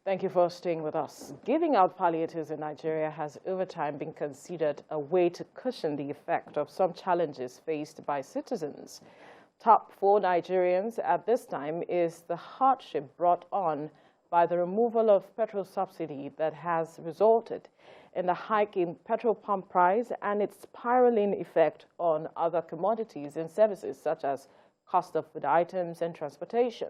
Thank you for staying with us. Giving out palliatives in Nigeria has over time been considered a way to cushion the effect of some challenges faced by citizens. Top for Nigerians at this time is the hardship brought on by the removal of petrol subsidy that has resulted in the hike in petrol pump price and its spiraling effect on other commodities and services such as cost of food items and transportation.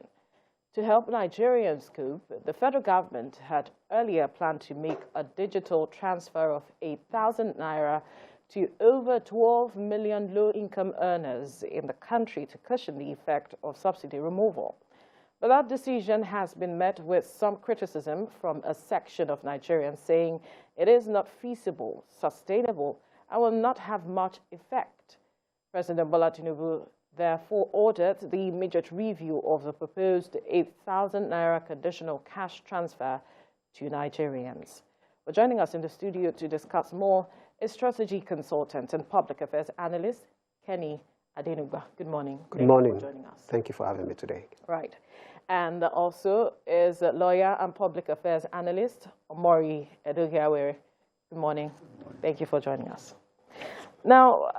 To help Nigerians cope, the federal government had earlier planned to make a digital transfer of 8,000 naira to over 12 million low-income earners in the country to cushion the effect of subsidy removal. But that decision has been met with some criticism from a section of Nigerians saying it is not feasible, sustainable, and will not have much effect. President Bola Tinubu therefore ordered the immediate review of the proposed 8,000 naira conditional cash transfer to Nigerians. Well, joining us in the studio to discuss more is strategy consultant and public affairs analyst Kenny Adenuga. Good morning. Good morning. Thank you for joining us. Thank you for having me today. Right. And also is lawyer and public affairs analyst Omori Edogiawere. Good morning. Thank you for joining us. Now,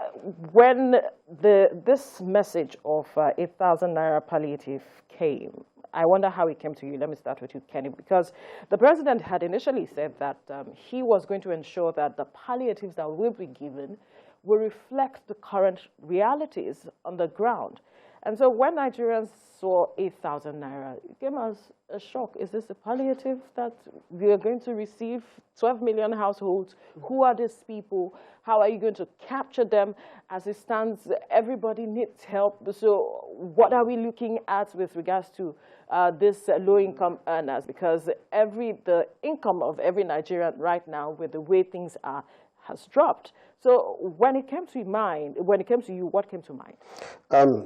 when this message of 8,000 naira palliative came, I wonder how it came to you. Let me start with you, Kenny, because the president had initially said that he was going to ensure that the palliatives that will be given will reflect the current realities on the ground. And so when Nigerians saw 8,000 naira, it came as a shock. Is this a palliative that we are going to receive? 12 million households. Who are these people? How are you going to capture them? As it stands, everybody needs help. So what are we looking at with regards to this low-income earners? Because the income of every Nigerian right now, with the way things are, has dropped. So when it came to you, what came to mind?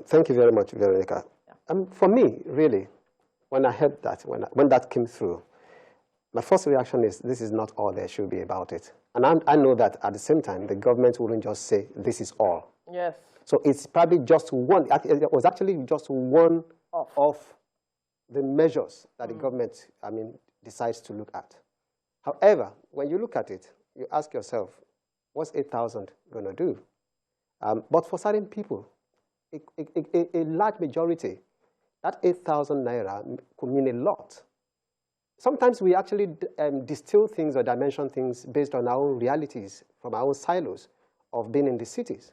Thank you very much, Veronica. Yeah. For me, really, when I heard that, when that came through, my first reaction is this is not all there should be about it. And I know that at the same time, the government wouldn't just say this is all. Yes. So it's probably just one, it was actually just one of the measures that the government, decides to look at. However, when you look at it, you ask yourself, what's 8,000 going to do? But for certain people, a large majority, that 8,000 naira could mean a lot. Sometimes we actually distill things or dimension things based on our own realities from our own silos of being in the cities.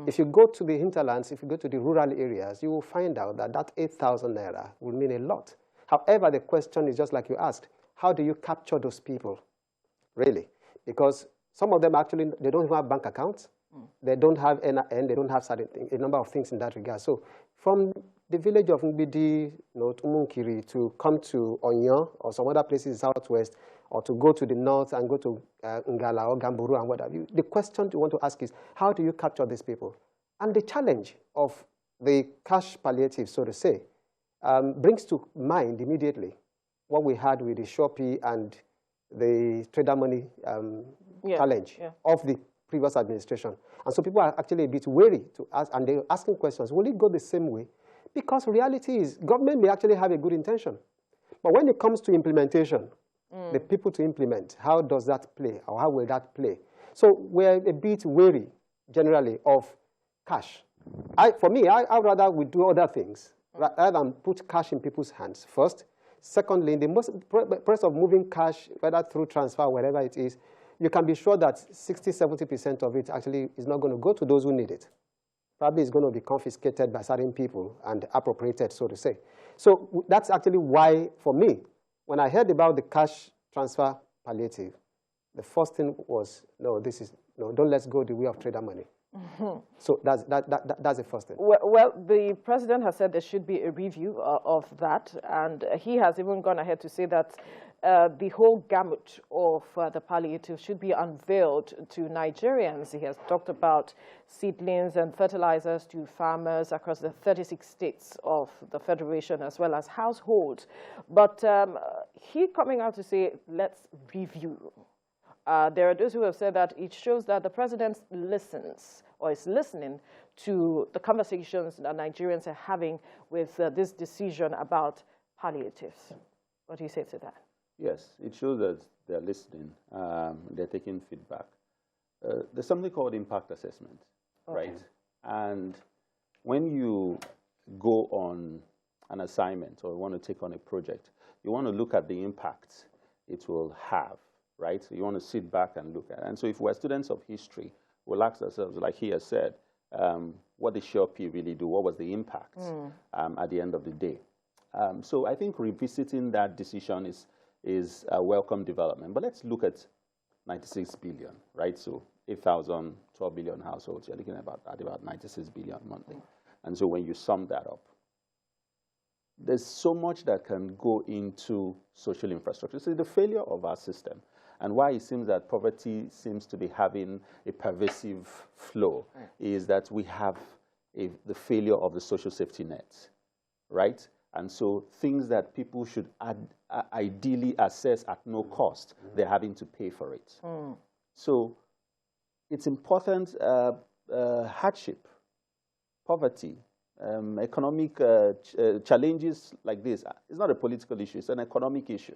If you go to the hinterlands, if you go to the rural areas, you will find out that that 8,000 naira will mean a lot. However, the question is just like you asked, how do you capture those people, really? Because some of them actually, they don't even have bank accounts. They don't have NIN, they don't have a number of things in that regard. So from the village of Ngbidi, Tumunkiri, to come to Onyo or some other places in the southwest, or to go to the north and go to Ngala or Gamburu and what have you, the question you want to ask is, how do you capture these people? And the challenge of the cash palliative, so to say, brings to mind immediately what we had with the Shopee and the trader money challenge of the previous administration. And so people are actually a bit wary to ask, and they're asking questions, will it go the same way? Because reality is, government may actually have a good intention. But when it comes to implementation, the people to implement, how does that play, or how will that play? So we're a bit wary, generally, of cash. For me, I'd rather we do other things, rather than put cash in people's hands, first. Secondly, in the most process of moving cash, whether through transfer, wherever it is, you can be sure that 60, 70% of it actually is not going to go to those who need it. Probably it's going to be confiscated by certain people and appropriated, so to say. So that's actually why, for me, when I heard about the cash transfer palliative, the first thing was, don't let's go the way of trader money. So that's the first thing. Well, the president has said there should be a review of that, and he has even gone ahead to say that the whole gamut of the palliative should be unveiled to Nigerians. He has talked about seedlings and fertilizers to farmers across the 36 states of the Federation, as well as households. But he coming out to say, let's review. There are those who have said that it shows that the president listens or is listening to the conversations that Nigerians are having with this decision about palliatives. What do you say to that? Yes, it shows that they're listening, they're taking feedback. There's something called impact assessment, right? And when you go on an assignment or want to take on a project, you want to look at the impact it will have, right? So you want to sit back and look at it. And so if we're students of history, we'll ask ourselves, like he has said, what did P really do? What was the impact at the end of the day? So I think revisiting that decision is a welcome development. But let's look at 96 billion, right? So 8,000, 12 billion households, you're looking at about 96 billion monthly. And so when you sum that up, there's so much that can go into social infrastructure. So the failure of our system and why it seems that poverty seems to be having a pervasive flow is that we have the failure of the social safety net, right? And so things that people should ideally assess at no cost, they're having to pay for it. So it's important hardship, poverty, economic challenges like this. It's not a political issue, it's an economic issue.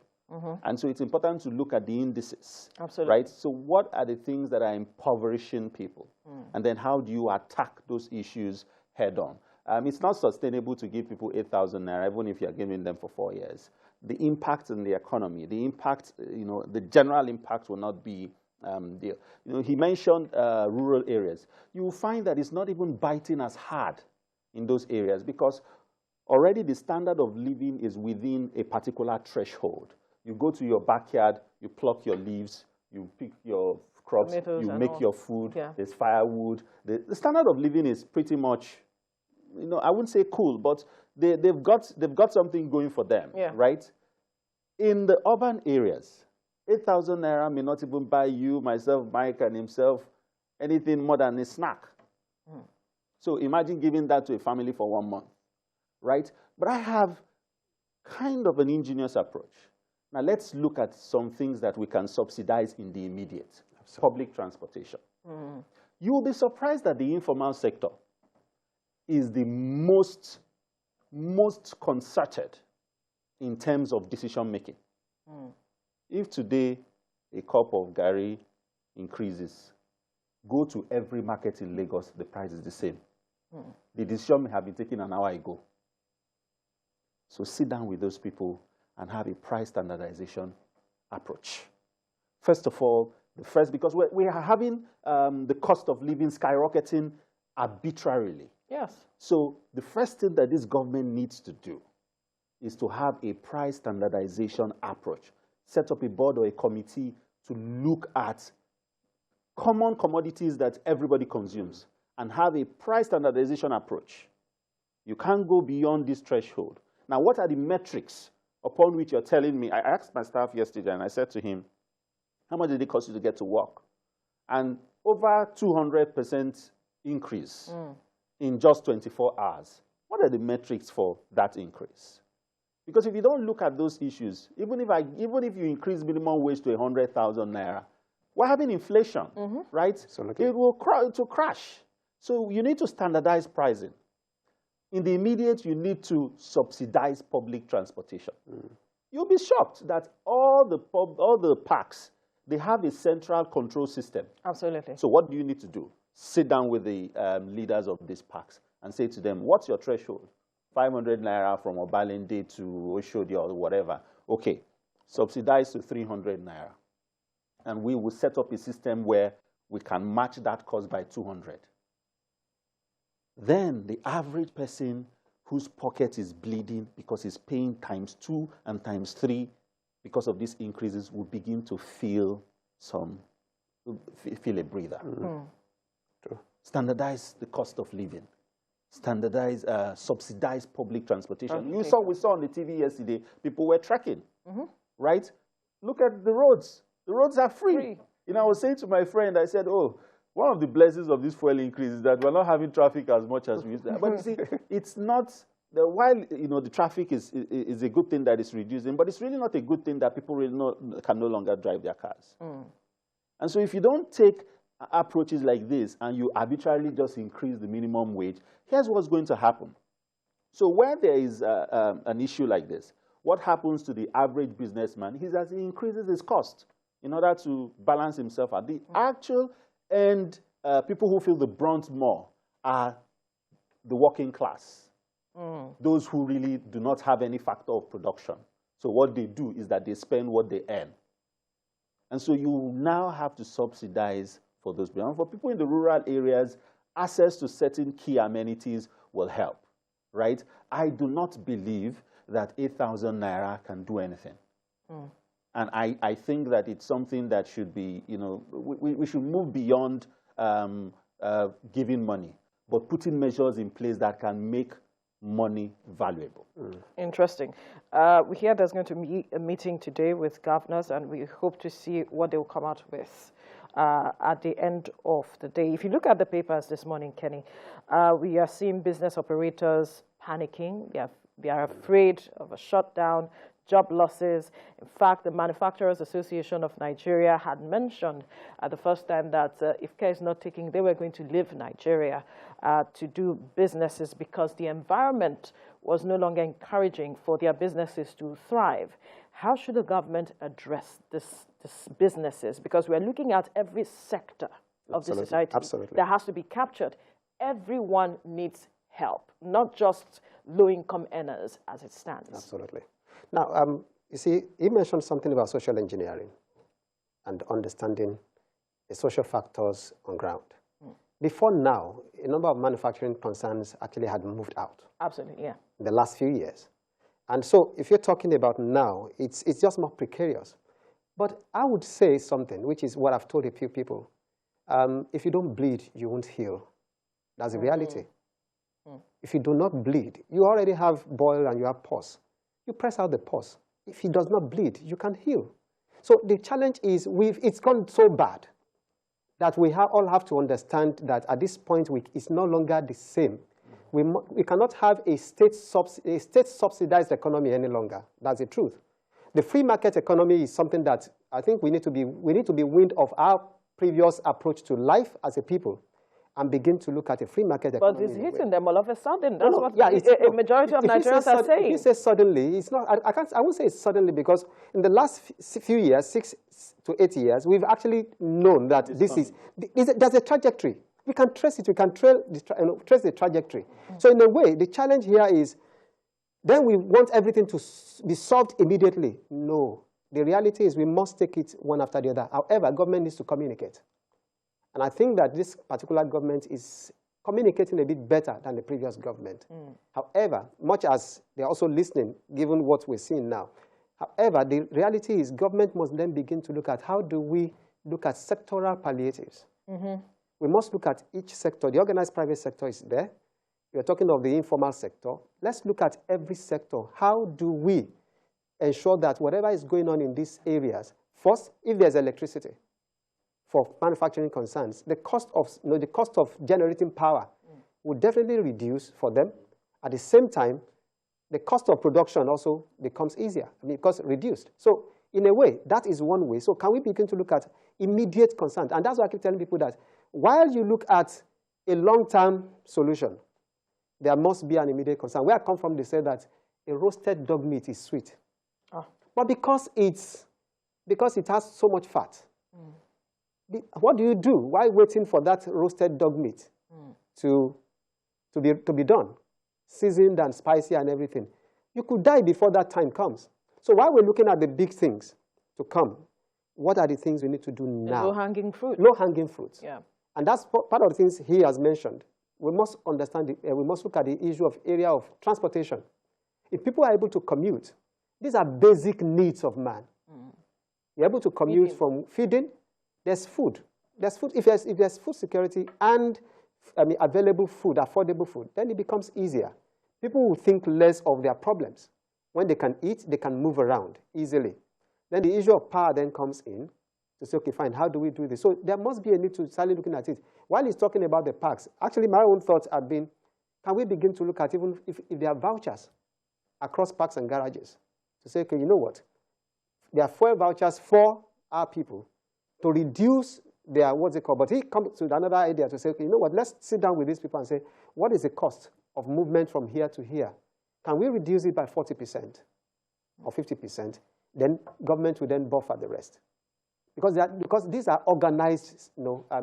And so it's important to look at the indices. Absolutely. Right? So what are the things that are impoverishing people? And then how do you attack those issues head on? It's not sustainable to give people 8,000 naira, even if you're giving them for 4 years. The impact on the economy, the impact, the general impact will not be there. He mentioned rural areas. You will find that it's not even biting as hard in those areas because already the standard of living is within a particular threshold. You go to your backyard, you pluck your leaves, you pick your crops, Tomatoes you make your food, there's firewood. The standard of living is pretty much, I wouldn't say cool, but they've got something going for them, right? In the urban areas, 8,000 naira may not even buy you, myself, Mike, and himself anything more than a snack. So imagine giving that to a family for 1 month, right? But I have kind of an ingenious approach. Now let's look at some things that we can subsidize in the immediate. Public transportation. You will be surprised that the informal sector is the most concerted in terms of decision making. If today a cup of gari increases, go to every market in Lagos, the price is the same. The decision may have been taken an hour ago. So sit down with those people and have a price standardization approach. First of all, because we are having the cost of living skyrocketing arbitrarily. Yes. So the first thing that this government needs to do is to have a price standardization approach. Set up a board or a committee to look at common commodities that everybody consumes and have a price standardization approach. You can't go beyond this threshold. Now, what are the metrics upon which you're telling me? I asked my staff yesterday and I said to him, how much did it cost you to get to work? And over 200% increase in just 24 hours. What are the metrics for that increase? Because if you don't look at those issues, even if you increase minimum wage to 100,000 naira, we're having inflation, right? So it will crash. So you need to standardize pricing. In the immediate, you need to subsidize public transportation. You'll be shocked that all the parks, they have a central control system. Absolutely. So what do you need to do? Sit down with the leaders of these parks and say to them, what's your threshold? 500 naira from Obalende to Oshodi or whatever. Okay, subsidize to 300 naira. And we will set up a system where we can match that cost by 200. Then the average person whose pocket is bleeding because he's paying ×2 and ×3 because of these increases will begin to feel a breather. Standardize the cost of living. Standardize, subsidize public transportation. We saw on the TV yesterday, people were trekking, right? Look at the roads. The roads are free. I was saying to my friend, I said, oh, one of the blessings of this fuel increase is that we're not having traffic as much as we used to. But you see, it's not, while the traffic is a good thing that is reducing, but it's really not a good thing that people really can no longer drive their cars. And so if you don't take approaches like this and you arbitrarily just increase the minimum wage, here's what's going to happen. So where there is an issue like this, what happens to the average businessman is that he increases his cost in order to balance himself out. The actual end people who feel the brunt more are the working class, those who really do not have any factor of production. So what they do is that they spend what they earn. And so you now have to subsidize for those people. And for people in the rural areas, access to certain key amenities will help, right? I do not believe that 8,000 naira can do anything. And I think that it's something that should be, you know, we should move beyond giving money, but putting measures in place that can make money valuable. Interesting. We hear there's going to be a meeting today with governors, and we hope to see what they will come out with at the end of the day. If you look at the papers this morning, Kenny, we are seeing business operators panicking. They are afraid of a shutdown, job losses. In fact, the Manufacturers Association of Nigeria had mentioned at the first time that if care is not taken, they were going to leave Nigeria to do businesses because the environment was no longer encouraging for their businesses to thrive. How should the government address this businesses? Because we're looking at every sector of the society that has to be captured. Everyone needs help, not just low-income earners as it stands. Absolutely. Now, you see, you mentioned something about social engineering and understanding the social factors on ground. Before now, a number of manufacturing concerns actually had moved out. Absolutely, yeah. In the last few years. And so if you're talking about now, it's just more precarious. But I would say something, which is what I've told a few people. If you don't bleed, you won't heal. That's the reality. If you do not bleed, you already have boil and you have pus. You press out the pus. If he does not bleed, you can heal. So the challenge is it's gone so bad that we all have to understand that at this point it's no longer the same. We cannot have a state-subsidized economy any longer. That's the truth. The free market economy is something that I think we need to be wind of our previous approach to life as a people and begin to look at a free market economy. But it's hitting them all of a sudden. That's what a majority of Nigerians are saying. If you say suddenly, it's not. I won't say it's suddenly because in the last few years, 6 to 8 years, we've actually known that there's a trajectory. We can trace it. We can trace the trajectory. So in a way, the challenge here is, then we want everything to be solved immediately. No. The reality is we must take it one after the other. However, government needs to communicate. And I think that this particular government is communicating a bit better than the previous government. However, much as they're also listening, given what we're seeing now. However, the reality is government must then begin to look at how do we look at sectoral palliatives. We must look at each sector. The organized private sector is there. We're talking of the informal sector. Let's look at every sector. How do we ensure that whatever is going on in these areas, first, if there's electricity, for manufacturing concerns, the cost of generating power would definitely reduce for them. At the same time, the cost of production also becomes easier, because reduced. So in a way, that is one way. So can we begin to look at immediate concerns? And that's why I keep telling people that while you look at a long-term solution, there must be an immediate concern. Where I come from, they say that a roasted dog meat is sweet. But because it has so much fat, what do you do while waiting for that roasted dog meat to be done, seasoned and spicy and everything? You could die before that time comes. So while we're looking at the big things to come, what are the things we need to do now? Low-hanging fruit. Low-hanging fruits. Yeah. And that's part of the things he has mentioned. We must understand, we must look at the issue of area of transportation. If people are able to commute, these are basic needs of man. You're able to commute from feeding. There's food. There's food. If there's food security and available food, affordable food, then it becomes easier. People will think less of their problems. When they can eat, they can move around easily. Then the issue of power then comes in to say, okay, fine, how do we do this? So there must be a need to start looking at it. While he's talking about the parks, actually my own thoughts have been, can we begin to look at even if there are vouchers across parks and garages to say, okay, you know what? There are fuel vouchers for our people to reduce their, what's it called? But he comes to another idea to say, okay, you know what, let's sit down with these people and say, what is the cost of movement from here to here? Can we reduce it by 40%? or 50%, then government will then buffer the rest. Because these are organized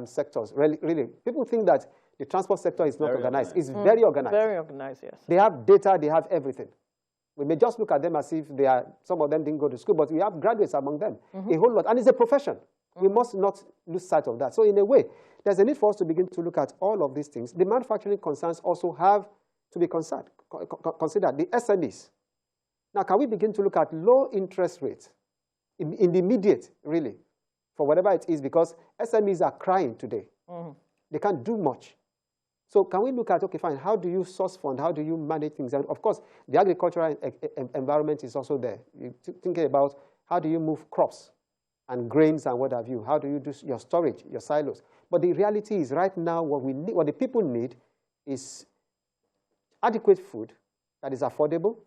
sectors. Really, people think that the transport sector is not organized. It's very organized. Very organized, yes. They have data, they have everything. We may just look at them as if some of them didn't go to school, but we have graduates among them, a whole lot. And it's a profession. We must not lose sight of that. So in a way, there's a need for us to begin to look at all of these things. The manufacturing concerns also have to be considered. The SMEs. Now, can we begin to look at low interest rates in the immediate, really, for whatever it is, because SMEs are crying today. They can't do much. So can we look at, okay, fine, how do you source fund? How do you manage things? And of course, the agricultural environment is also there. You're thinking about how do you move crops and grains and what have you? How do you do your storage, your silos? But the reality is right now what we need, what the people need is adequate food that is affordable,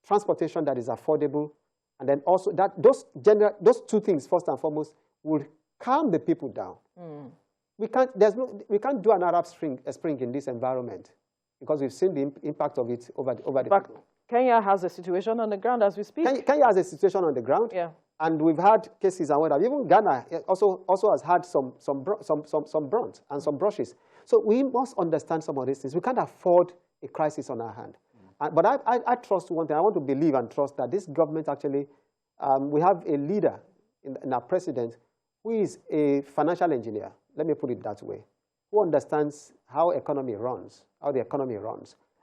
transportation that is affordable, and then also that those two things, first and foremost, will calm the people down. We can't do an Arab Spring in this environment because we've seen the impact of it over the people. Kenya has a situation on the ground as we speak. Kenya has a situation on the ground. Yeah. And we've had cases and whatever. Even Ghana also has had some brunt and some brushes. So we must understand some of these things. We can't afford a crisis on our hand. But I trust one thing. I want to believe and trust that this government actually, we have a leader in our president who is a financial engineer, let me put it that way, who understands how the economy runs,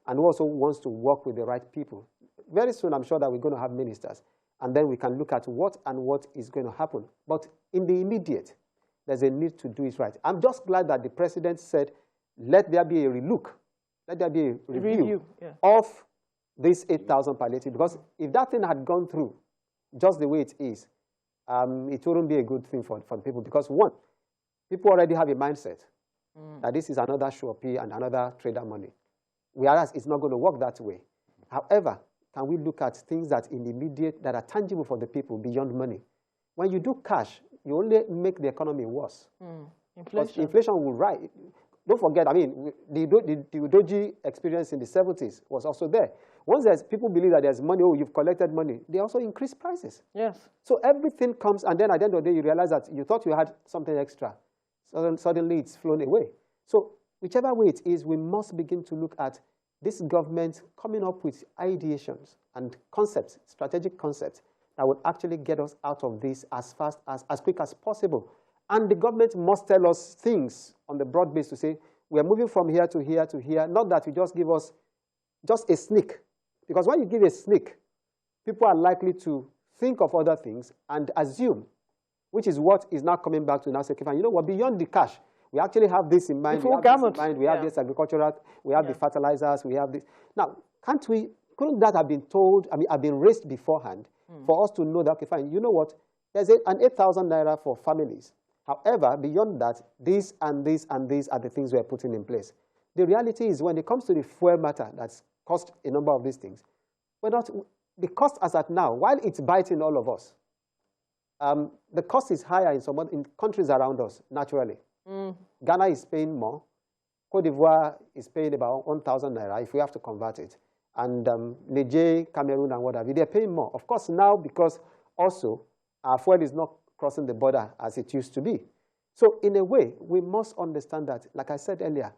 and who also wants to work with the right people. Very soon, I'm sure that we're going to have ministers, and then we can look at what is going to happen. But in the immediate, there's a need to do it right. I'm just glad that the president said, let there be a relook, let there be a review of this 8,000 palliative, because if that thing had gone through just the way it is, it wouldn't be a good thing for people, because one, people already have a mindset that this is another Shopee and another trader money, whereas it's not going to work that way. However, can we look at things that in the immediate, that are tangible for the people beyond money? When you do cash, you only make the economy worse. Inflation will rise. Don't forget, I mean, the Doji experience in the 70s was also there. Once people believe that there's money, oh, you've collected money, they also increase prices. Yes. So everything comes, and then at the end of the day, you realize that you thought you had something extra. So suddenly it's flown away. So whichever way it is, we must begin to look at this government coming up with ideations and concepts, strategic concepts, that would actually get us out of this as quick as possible. And the government must tell us things on the broad base to say, we are moving from here to here to here, not that you just give us just a sneak. Because when you give a sneak, people are likely to think of other things and assume, which is what is now coming back to now say, you know what, beyond the cash, we actually have this in mind, we have this agricultural, we have the fertilizers, we have this. Now, couldn't that have been told, have been raised beforehand for us to know that, okay, fine, you know what, there's an 8,000 naira for families. However, beyond that, these and these and these are the things we are putting in place. The reality is when it comes to the fuel matter that's cost a number of these things, the cost as at now, while it's biting all of us, the cost is higher in countries around us, naturally. Ghana is paying more. Cote d'Ivoire is paying about 1,000 naira if we have to convert it. And Niger, Cameroon, and what have you, they're paying more. Of course, now because also our fuel is not crossing the border as it used to be. So in a way, we must understand that, like I said earlier,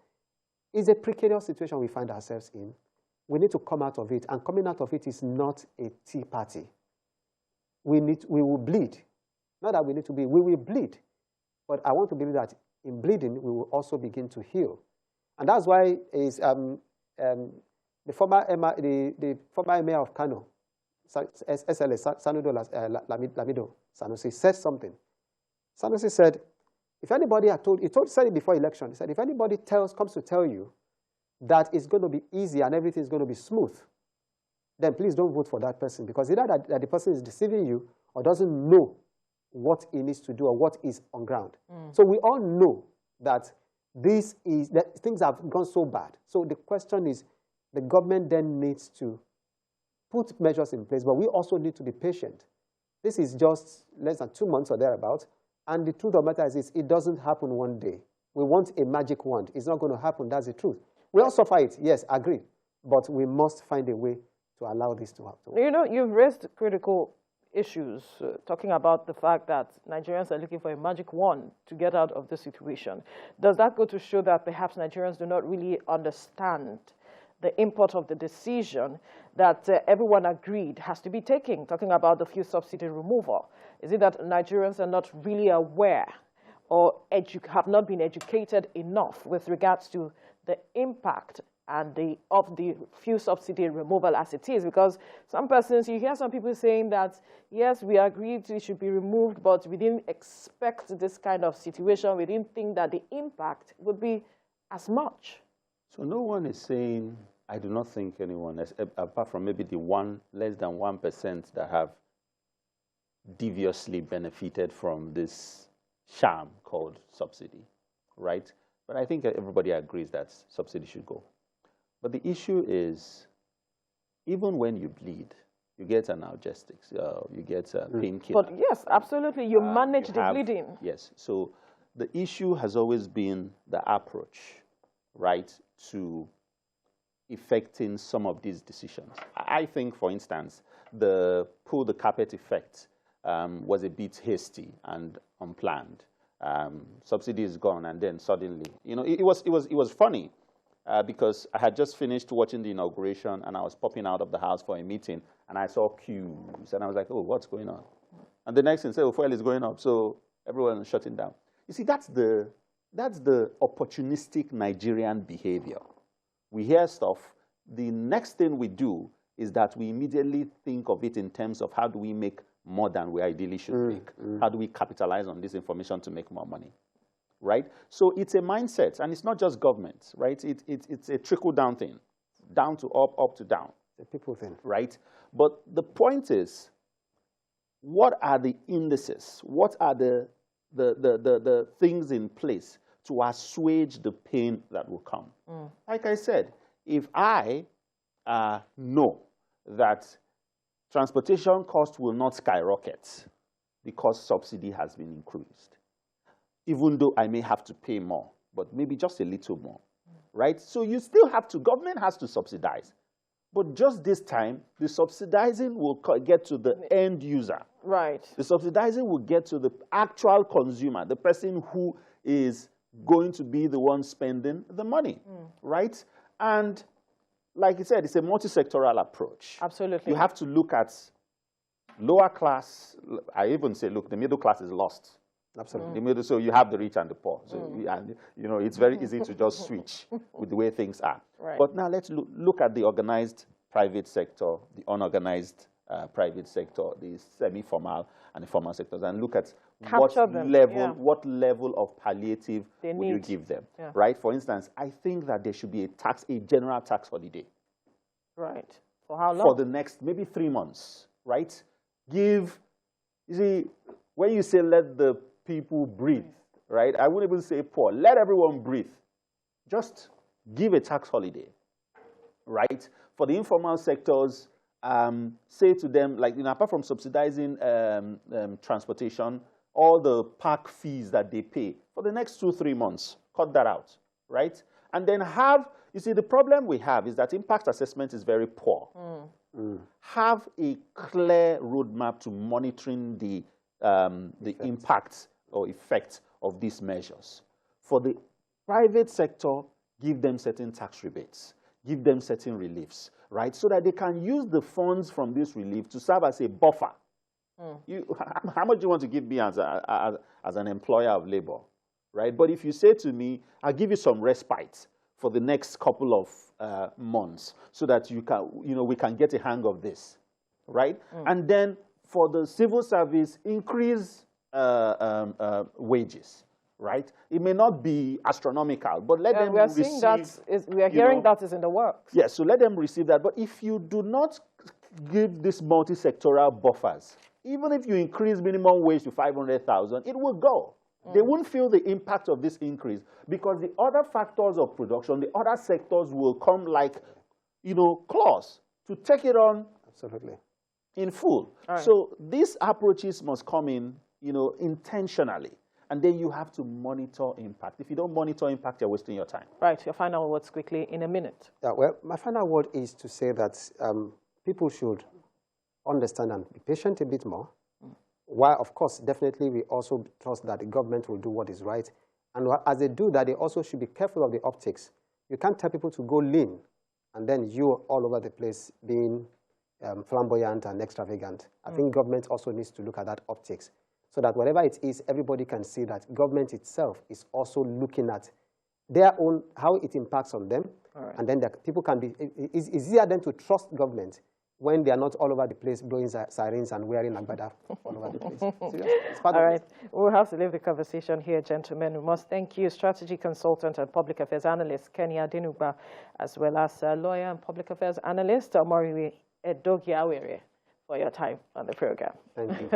it's a precarious situation we find ourselves in. We need to come out of it, and coming out of it is not a tea party. We will bleed. Not that we need to be, we will bleed. But I want to believe that in bleeding, we will also begin to heal. And that's why the former emir of Kano, SLA, Lamido Sanusi, said something. Sanusi said, if anybody said it before election, he said, if anybody comes to tell you that it's going to be easy and everything is going to be smooth, then please don't vote for that person, because either that the person is deceiving you or doesn't know what he needs to do or what is on ground. So we all know that things have gone so bad. So the question is, the government then needs to put measures in place, but we also need to be patient. This is just less than 2 months or thereabouts, and the truth of the matter is it doesn't happen one day. We want a magic wand. It's not going to happen. That's the truth. We all suffer it, yes, agree, but we must find a way to allow this to happen. You know, you've raised critical issues, talking about the fact that Nigerians are looking for a magic wand to get out of the situation. Does that go to show that perhaps Nigerians do not really understand the import of the decision that everyone agreed has to be taken, talking about the fuel subsidy removal? Is it that Nigerians are not really aware or have not been educated enough with regards to the impact and of the fuel subsidy removal as it is? Because some persons, you hear some people saying that, yes, we agreed it should be removed, but we didn't expect this kind of situation. We didn't think that the impact would be as much. So no one is saying, I do not think anyone, apart from maybe the less than 1% that have deviously benefited from this sham called subsidy, right? But I think everybody agrees that subsidy should go. But the issue is, even when you bleed, you get analgesics, you get painkiller. But yes, absolutely, you manage the bleeding. Yes, so the issue has always been the approach, right, to effecting some of these decisions. I think, for instance, the pull the carpet effect was a bit hasty and unplanned. Subsidy is gone, and then suddenly, you know, it was funny. Because I had just finished watching the inauguration and I was popping out of the house for a meeting and I saw queues and I was like, oh, what's going on? And the next thing said, oh, fuel is going up, so everyone is shutting down. You see, that's the opportunistic Nigerian behavior. We hear stuff. The next thing we do is that we immediately think of it in terms of how do we make more than we ideally should make? How do we capitalize on this information to make more money? Right? So it's a mindset, and it's not just government, right? It's a trickle-down thing, down to up, up to down. It's a people thing. Right? But the point is, what are the indices? What are the things in place to assuage the pain that will come? Like I said, if I know that transportation costs will not skyrocket because subsidy has been increased, even though I may have to pay more, but maybe just a little more, right? So you still have to, government has to subsidize. But just this time, the subsidizing will get to the end user. Right. The subsidizing will get to the actual consumer, the person who is going to be the one spending the money, right? And like I said, it's a multi-sectoral approach. Absolutely. You have to look at lower class. I even say, look, the middle class is lost. Absolutely. So you have the rich and the poor. So and, you know, it's very easy to just switch with the way things are. Right. But now let's look at the organized private sector, the unorganized private sector, the semi-formal and the formal sectors, and look at what level of palliative would you give them, right? For instance, I think that there should be a general tax holiday. Right. For how long? For the next maybe 3 months, right? You see, when you say let the people breathe, right? I wouldn't even say poor. Let everyone breathe. Just give a tax holiday, right? For the informal sectors, say to them, like, you know, apart from subsidizing transportation, all the park fees that they pay for the next 2-3 months, cut that out, right? And then you see, the problem we have is that impact assessment is very poor. Have a clear roadmap to monitoring the impact or effect of these measures. For the private sector, give them certain tax rebates, give them certain reliefs, right? So that they can use the funds from this relief to serve as a buffer. How much do you want to give me as an employer of labor, right? But if you say to me, I'll give you some respite for the next couple of months so that you can, you know, we can get a hang of this, right? And then for the civil service, increase wages, right? It may not be astronomical, but let them receive. We are hearing that is in the works. Yes, so let them receive that. But if you do not give these multi-sectoral buffers, even if you increase minimum wage to 500,000, it will go. They won't feel the impact of this increase because the other factors of production, the other sectors will come like, you know, claws to take it on. Absolutely. In full. Right. So these approaches must come in, you know, intentionally. And then you have to monitor impact. If you don't monitor impact, you're wasting your time. Right. Your final words quickly in a minute. Well, my final word is to say that people should understand and be patient a bit more. While, of course, definitely we also trust that the government will do what is right. And as they do that, they also should be careful of the optics. You can't tell people to go lean, and then you all over the place being flamboyant and extravagant. I think government also needs to look at that optics, so that whatever it is, everybody can see that government itself is also looking at their own, how it impacts on them. And then people can be, it's easier then to trust government when they are not all over the place blowing sirens and wearing agbada all over the place. It's part all of right. We'll have to leave the conversation here, gentlemen. We must thank you, strategy consultant and public affairs analyst Kenny Adenuba, as well as lawyer and public affairs analyst Omoriwe Edogiawere, for your time on the program. Thank you.